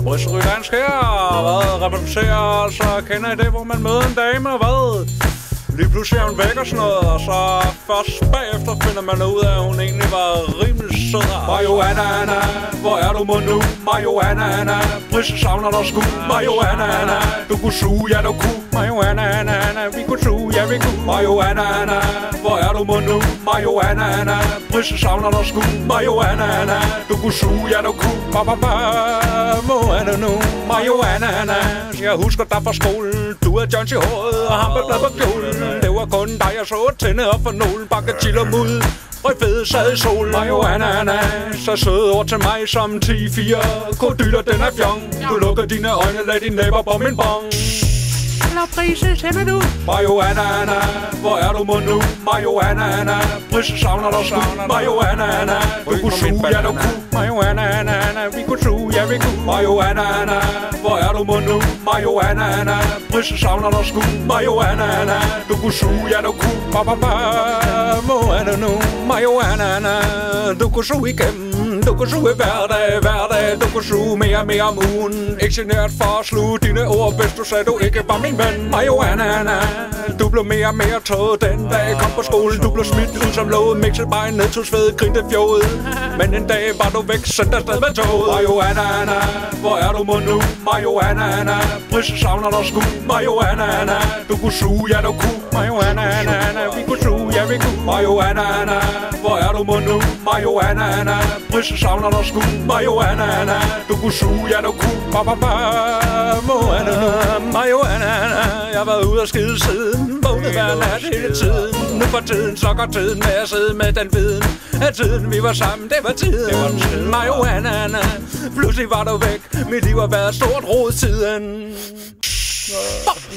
Bryssery Dansk her, hvad repræsenterer, så kender I det, hvor man møder en dame, og hvad? Lige pludselig er hun væk og sådan noget, og så først bagefter finder man ud af, at hun egentlig var rimelig sød. Marihuana, Anna, hvor er du mod nu? Marihuana, Anna, Brisse savner dig sgu. Marihuana, Anna, du kunne suge, ja du kunne. Marihuana, Anna, vi kunne suge, ja vi kunne. Marihuana, Anna, hvor er du mod nu? Marihuana, Anna, Brisse savner dig sgu. Marihuana, Anna, du kunne suge, ja du kunne. Hvor er det nu? Marihuana, Anna, jeg husker dig fra skolen. Du er John i håret og ham med blad på kjolen. Det var kun dig, jeg så tænde op for nålen. Bakke chiller ud, rødfede sad i solen. Marihuana, Anna, så søde ord til mig som 10-4. Kodyler, den er fjong. Du lukker dine øjne, lad dine næber på min bong. Prise, tænder du? Marihuana, Anna, hvor er du mod nu? Marihuana, Anna, Brisse savner dig sgu. Marihuana, Anna, du kunne suge, ja du kunne. Marihuana, Anna, vi kunne suge, ja vi kunne. Marihuana, Anna, hvor er du mod nu? Marihuana, Anna, Brisse savner dig sgu. Marihuana, Anna, du kunne suge, ja du kunne. Hvor er det nu? Marihuana, Anna, du kunne suge igennem. Du kunne suge hver dag, du kunne suge mere om ugen. Ikke genert for at sluge dine ord, hvis du sagde, du ikke var min ven. Marihuana, Anna, du blev mere tåget den dag. Kom på skolen, du blev smidt ud som lovet. Mixet bare en nedtursved, grinte fjået. Men en dag var du væk, sendt afsted med toget. Marihuana, Anna, hvor er du mod nu? Marihuana, Anna, Brisse savner dig sgu. Marihuana, Anna, du kunne suge, ja du kunne. Marihuana, Anna, vi kunne suge, ja vi kunne. Marihuana, Anna, hvor er du mod nu? Marihuana, Anna, Brisse savner dig sgu. Marihuana, Anna, du kunne suge, ja du kunne. Hvor er det nu? Marihuana, Anna, jeg har været ude og skide siden. Vågnet hver nat hele tiden. Nu for tiden, så går tiden med at sidde med den viden. At tiden vi var sammen, det var tiden. Marihuana, Anna, pludselig var du væk. Mit liv har været stort rod tiden.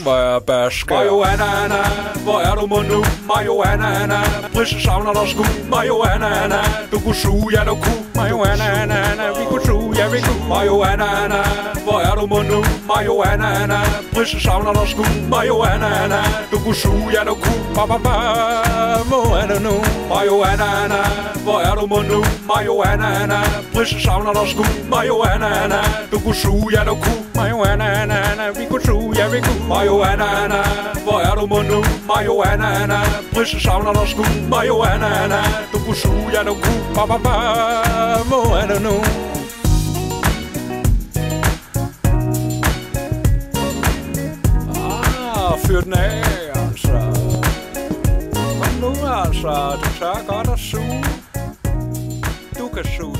Hvor er basker? Marihuana, Anna, hvor er du mod nu? Marihuana, Anna, Brisse savner dig sgu. Marihuana, Anna, du kunne suge, ja du kunne. Marihuana, Anna, vi kunne suge, ja vi kunne. Marihuana, Anna, hvor er du mod nu? Marihuana, Anna, Brisse savner dig sgu. Marihuana, Anna, du kunne suge, ja du kunne. Hvor er det nu? Marihuana, Anna, hvor er du mod nu? Marihuana, Anna, Brisse savner dig sgu. Marihuana, Anna, du kunne suge, ja du kunne. Marihuana, Anna, vi kunne suge, ja vi kunne. Marihuana, Anna, hvor er du mod nu? Marihuana, Anna, Brisse savner dig sgu. Marihuana, Anna, du kunne suge, ja du kunne. Hvor er det nu? Fyr den af, altså. Kom nu, altså. Du tør godt at suge. Du kan suge